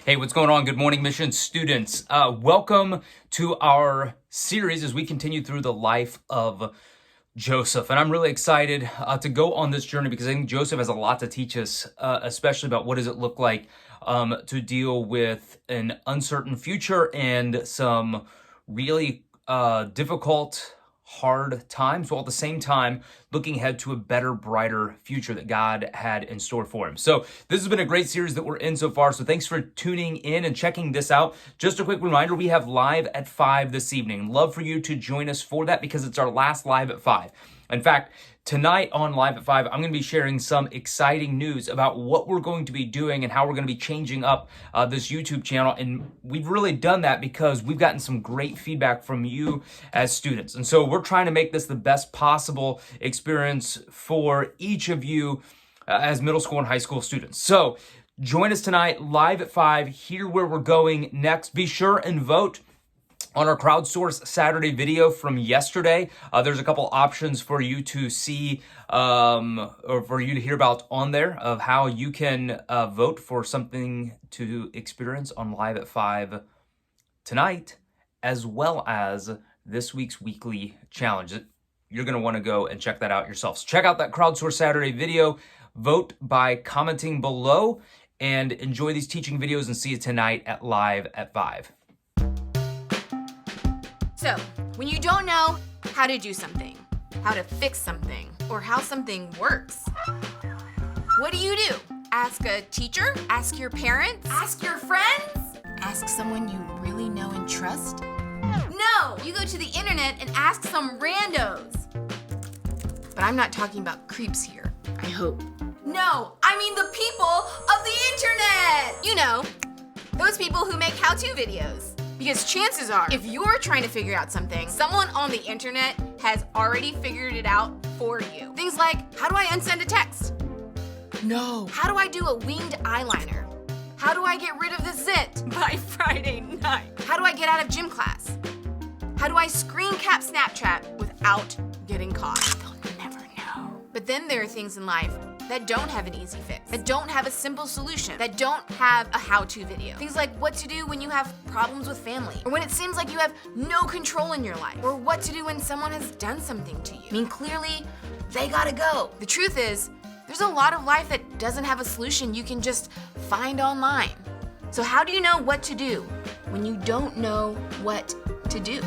Hey, what's going on? Good morning, Mission students. Welcome to our series as we continue through the life of Joseph. And I'm really excited to go on this journey because I think Joseph has a lot to teach us, especially about what does it look like to deal with an uncertain future and some really difficult, hard times, while at the same time looking ahead to a better, brighter future that God had in store for him. So this has been a great series that we're in so far. So thanks for tuning in and checking this out. Just a quick reminder, we have live at 5 this evening. Love for you to join us for that because it's our last live at 5. In fact, tonight on Live at 5, I'm going to be sharing some exciting news about what we're going to be doing and how we're going to be changing up this YouTube channel. And we've really done that because we've gotten some great feedback from you as students. And so we're trying to make this the best possible experience for each of you as middle school and high school students. So join us tonight, live at 5, hear where we're going next. Be sure and vote on our crowdsource Saturday video from yesterday. There's a couple options for you to see or for you to hear about on there of how you can vote for something to experience on Live at 5 tonight, as well as this week's weekly challenge. You're going to want to go and check that out yourself. So check out that crowdsource Saturday video, vote by commenting below, and enjoy these teaching videos, and see you tonight at Live at 5. So, when you don't know how to do something, how to fix something, or how something works, what do? Ask a teacher? Ask your parents? Ask your friends? Ask someone you really know and trust? No! You go to the internet and ask some randos. But I'm not talking about creeps here, I hope. No, I mean the people of the internet! You know, those people who make how-to videos. Because chances are, if you're trying to figure out something, someone on the internet has already figured it out for you. Things like, how do I unsend a text? No. How do I do a winged eyeliner? How do I get rid of the zit by Friday night? How do I get out of gym class? How do I screen cap Snapchat without getting caught? They'll never know. But then there are things in life that don't have an easy fix, that don't have a simple solution, that don't have a how-to video. Things like what to do when you have problems with family, or when it seems like you have no control in your life, or what to do when someone has done something to you. I mean, clearly, they gotta go. The truth is, there's a lot of life that doesn't have a solution you can just find online. So how do you know what to do when you don't know what to do?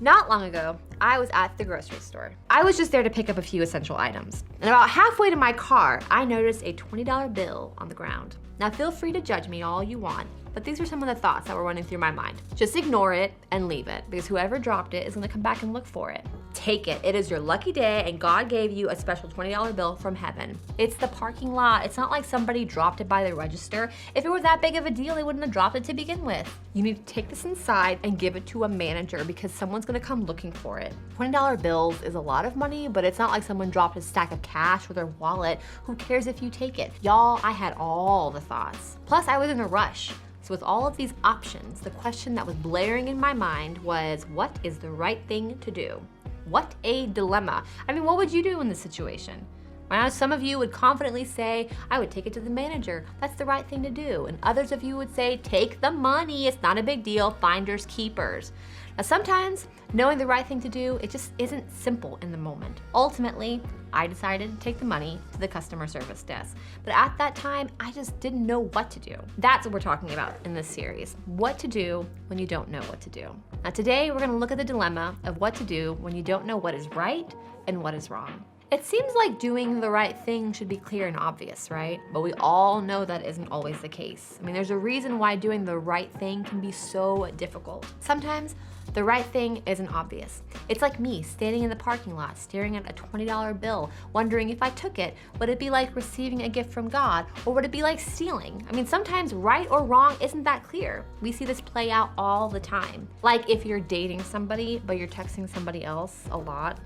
Not long ago, I was at the grocery store. I was just there to pick up a few essential items. And about halfway to my car, I noticed a $20 bill on the ground. Now feel free to judge me all you want, but these are some of the thoughts that were running through my mind. Just ignore it and leave it, because whoever dropped it is gonna come back and look for it. Take it. It is your lucky day, and God gave you a special $20 bill from heaven. It's the parking lot. It's not like somebody dropped it by the register. If it were that big of a deal, they wouldn't have dropped it to begin with. You need to take this inside and give it to a manager, because someone's gonna come looking for it. $20 bills is a lot of money, but it's not like someone dropped a stack of cash or their wallet. Who cares if you take it? Y'all, I had all the thoughts. Plus, I was in a rush. So with all of these options, the question that was blaring in my mind was, what is the right thing to do? What a dilemma. I mean, what would you do in this situation? Well, some of you would confidently say, I would take it to the manager. That's the right thing to do. And others of you would say, take the money. It's not a big deal. Finders keepers. Now, sometimes knowing the right thing to do, it just isn't simple in the moment. Ultimately, I decided to take the money to the customer service desk. But at that time, I just didn't know what to do. That's what we're talking about in this series. What to do when you don't know what to do. Now today, we're gonna look at the dilemma of what to do when you don't know what is right and what is wrong. It seems like doing the right thing should be clear and obvious, right? But we all know that isn't always the case. I mean, there's a reason why doing the right thing can be so difficult. Sometimes the right thing isn't obvious. It's like me standing in the parking lot, staring at a $20 bill, wondering if I took it, would it be like receiving a gift from God, or would it be like stealing? I mean, sometimes right or wrong isn't that clear. We see this play out all the time. Like if you're dating somebody, but you're texting somebody else a lot,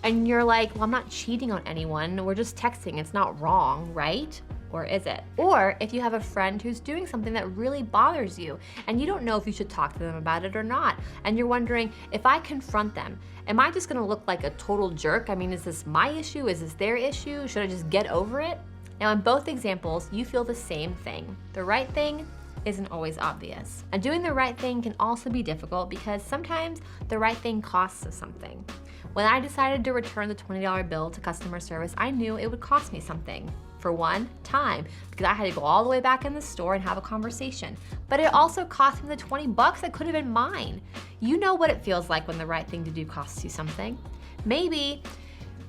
and you're like, well, I'm not cheating on anyone, we're just texting, it's not wrong, right? or is it? Or if you have a friend who's doing something that really bothers you and you don't know if you should talk to them about it or not, and you're wondering, if I confront them, am I just gonna look like a total jerk? I mean, is this my issue? Is this their issue? Should I just get over it? Now, in both examples, you feel the same thing. The right thing isn't always obvious. And doing the right thing can also be difficult because sometimes the right thing costs us something. When I decided to return the $20 bill to customer service, I knew it would cost me something. For one, time, because I had to go all the way back in the store and have a conversation. But it also cost me the $20 that could have been mine. You know what it feels like when the right thing to do costs you something. Maybe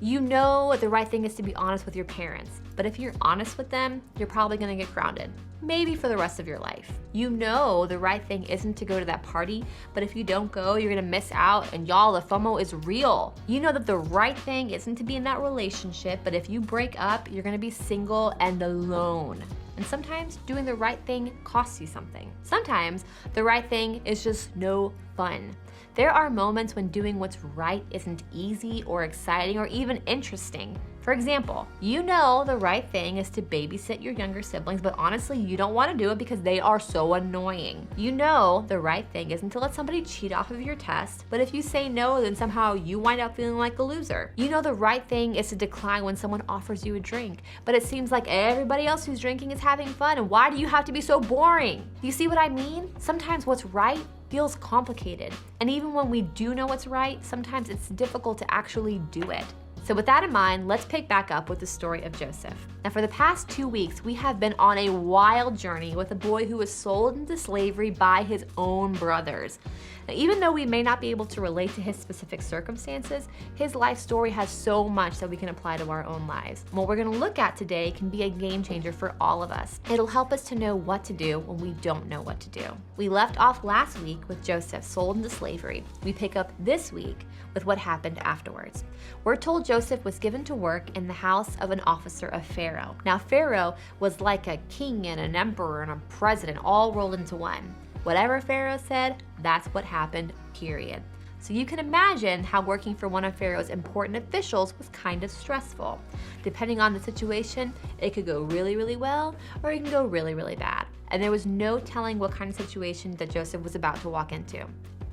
you know the right thing is to be honest with your parents, but if you're honest with them, you're probably gonna get grounded. Maybe for the rest of your life. You know the right thing isn't to go to that party, but if you don't go, you're gonna miss out, and y'all, the FOMO is real. You know that the right thing isn't to be in that relationship, but if you break up, you're gonna be single and alone. And sometimes doing the right thing costs you something. Sometimes the right thing is just no fun. There are moments when doing what's right isn't easy or exciting or even interesting. For example, you know the right thing is to babysit your younger siblings, but honestly, you don't want to do it because they are so annoying. You know the right thing isn't to let somebody cheat off of your test, but if you say no, then somehow you wind up feeling like a loser. You know the right thing is to decline when someone offers you a drink, but it seems like everybody else who's drinking is having fun, and why do you have to be so boring? You see what I mean? Sometimes what's right feels complicated, and even when we do know what's right, sometimes it's difficult to actually do it. So with that in mind, let's pick back up with the story of Joseph. Now, for the past 2 weeks, we have been on a wild journey with a boy who was sold into slavery by his own brothers. Now, even though we may not be able to relate to his specific circumstances, his life story has so much that we can apply to our own lives. And what we're gonna look at today can be a game changer for all of us. It'll help us to know what to do when we don't know what to do. We left off last week with Joseph sold into slavery. We pick up this week with what happened afterwards. We're told Joseph was given to work in the house of an officer of Pharaoh. Now, Pharaoh was like a king and an emperor and a president all rolled into one. Whatever Pharaoh said, that's what happened, period. So you can imagine how working for one of Pharaoh's important officials was kind of stressful. Depending on the situation, it could go really, really well, or it can go really, really bad. And there was no telling what kind of situation that Joseph was about to walk into.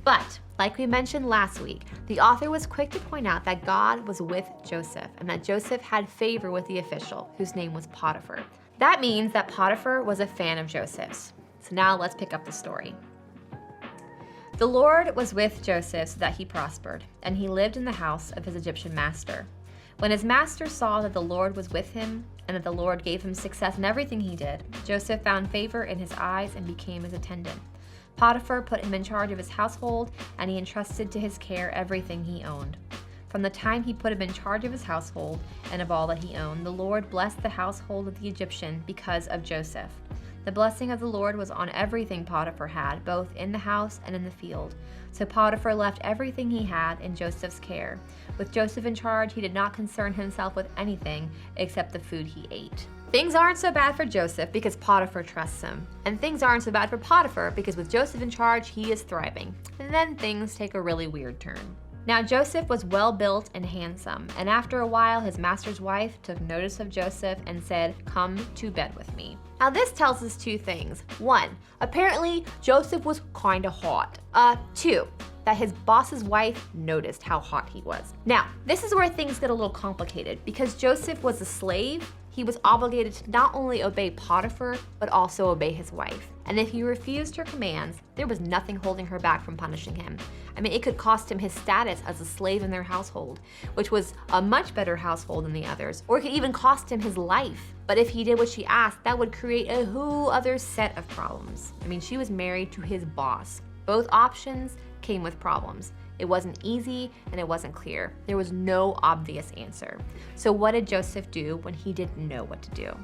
But, like we mentioned last week, the author was quick to point out that God was with Joseph and that Joseph had favor with the official, whose name was Potiphar. That means that Potiphar was a fan of Joseph's. So now let's pick up the story. The Lord was with Joseph so that he prospered, and he lived in the house of his Egyptian master. When his master saw that the Lord was with him and that the Lord gave him success in everything he did, Joseph found favor in his eyes and became his attendant. Potiphar put him in charge of his household, and he entrusted to his care everything he owned. From the time he put him in charge of his household and of all that he owned, the Lord blessed the household of the Egyptian because of Joseph. The blessing of the Lord was on everything Potiphar had, both in the house and in the field. So Potiphar left everything he had in Joseph's care. With Joseph in charge, he did not concern himself with anything except the food he ate. Things aren't so bad for Joseph because Potiphar trusts him. And things aren't so bad for Potiphar because with Joseph in charge, he is thriving. And then things take a really weird turn. Now Joseph was well built and handsome, and after a while his master's wife took notice of Joseph and said, "Come to bed with me." Now this tells us two things. One, apparently Joseph was kinda hot. Two, that his boss's wife noticed how hot he was. Now, this is where things get a little complicated because Joseph was a slave. He was obligated to not only obey Potiphar, but also obey his wife. And if he refused her commands, there was nothing holding her back from punishing him. I mean, it could cost him his status as a slave in their household, which was a much better household than the others, or it could even cost him his life. But if he did what she asked, that would create a whole other set of problems. I mean, she was married to his boss. Both options came with problems. It wasn't easy and it wasn't clear. There was no obvious answer. So what did Joseph do when he didn't know what to do?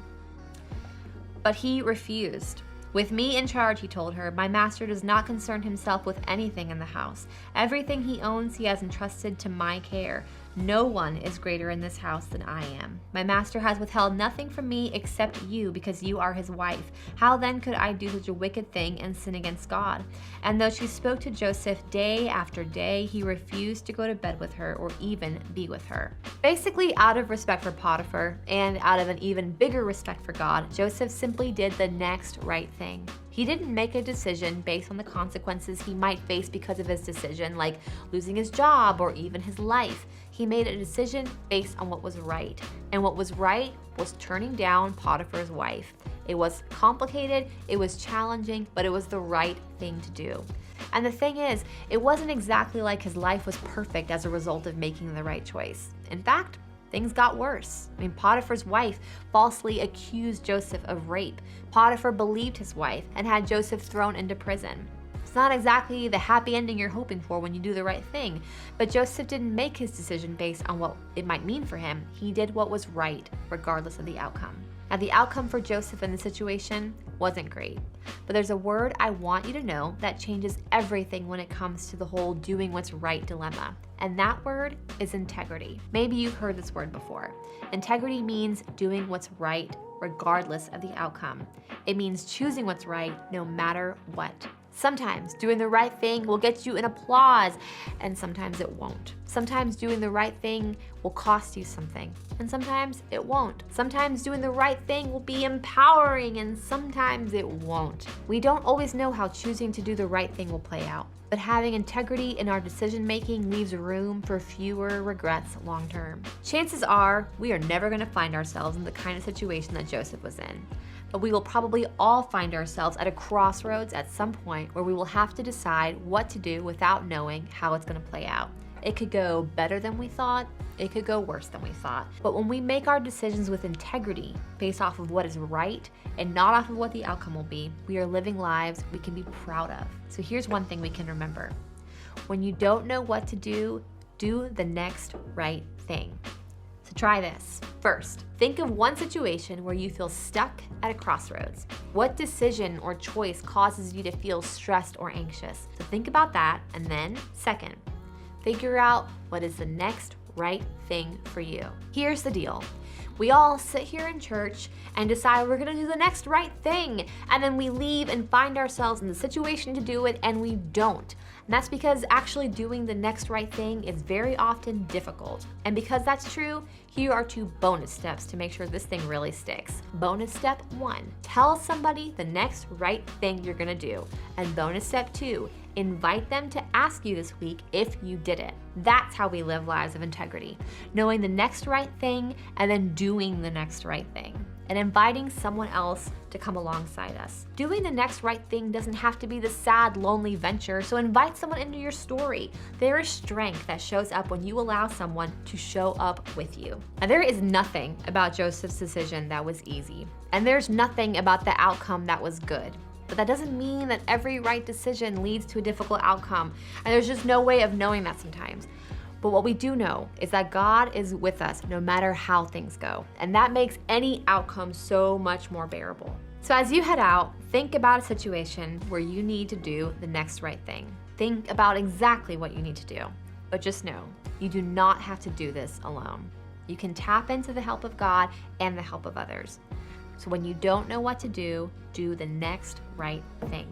But he refused. "With me in charge," he told her, "my master does not concern himself with anything in the house. Everything he owns he has entrusted to my care. No one is greater in this house than I am. My master has withheld nothing from me except you, because you are his wife. How then could I do such a wicked thing and sin against God?" And though she spoke to Joseph day after day, he refused to go to bed with her or even be with her. Basically, out of respect for Potiphar and out of an even bigger respect for God, Joseph simply did the next right thing. He didn't make a decision based on the consequences he might face because of his decision, like losing his job or even his life. He made a decision based on what was right. And what was right was turning down Potiphar's wife. It was complicated, it was challenging, but it was the right thing to do. And the thing is, it wasn't exactly like his life was perfect as a result of making the right choice. In fact, things got worse. Potiphar's wife falsely accused Joseph of rape. Potiphar believed his wife and had Joseph thrown into prison. It's not exactly the happy ending you're hoping for when you do the right thing, but Joseph didn't make his decision based on what it might mean for him. He did what was right, regardless of the outcome. Now, the outcome for Joseph in the situation wasn't great, but there's a word I want you to know that changes everything when it comes to the whole doing what's right dilemma, and that word is integrity. Maybe you've heard this word before. Integrity means doing what's right regardless of the outcome. It means choosing what's right no matter what. Sometimes doing the right thing will get you an applause, and sometimes it won't. Sometimes doing the right thing will cost you something, and sometimes it won't. Sometimes doing the right thing will be empowering, and sometimes it won't. We don't always know how choosing to do the right thing will play out, but having integrity in our decision making leaves room for fewer regrets long term. Chances are we are never going to find ourselves in the kind of situation that Joseph was in. But we will probably all find ourselves at a crossroads at some point where we will have to decide what to do without knowing how it's going to play out. It could go better than we thought, it could go worse than we thought. But when we make our decisions with integrity, based off of what is right and not off of what the outcome will be, we are living lives we can be proud of. So here's one thing we can remember. When you don't know what to do, do the next right thing. So try this. First, think of one situation where you feel stuck at a crossroads. What decision or choice causes you to feel stressed or anxious? So think about that, and then second, figure out what is the next right thing for you. Here's the deal. We all sit here in church and decide we're gonna do the next right thing, and then we leave and find ourselves in the situation to do it, and we don't. And that's because actually doing the next right thing is very often difficult. And because that's true, here are 2 bonus steps to make sure this thing really sticks. Bonus step 1, tell somebody the next right thing you're gonna do. And bonus step 2, invite them to ask you this week if you did it. That's how we live lives of integrity, knowing the next right thing and then doing the next right thing, and inviting someone else to come alongside us. Doing the next right thing doesn't have to be the sad, lonely venture, so invite someone into your story. There is strength that shows up when you allow someone to show up with you. And there is nothing about Joseph's decision that was easy, and there's nothing about the outcome that was good. But that doesn't mean that every right decision leads to a difficult outcome, and there's just no way of knowing that sometimes. But what we do know is that God is with us no matter how things go, and that makes any outcome so much more bearable. So as you head out, think about a situation where you need to do the next right thing. Think about exactly what you need to do, but just know, you do not have to do this alone. You can tap into the help of God and the help of others. So when you don't know what to do the next right thing.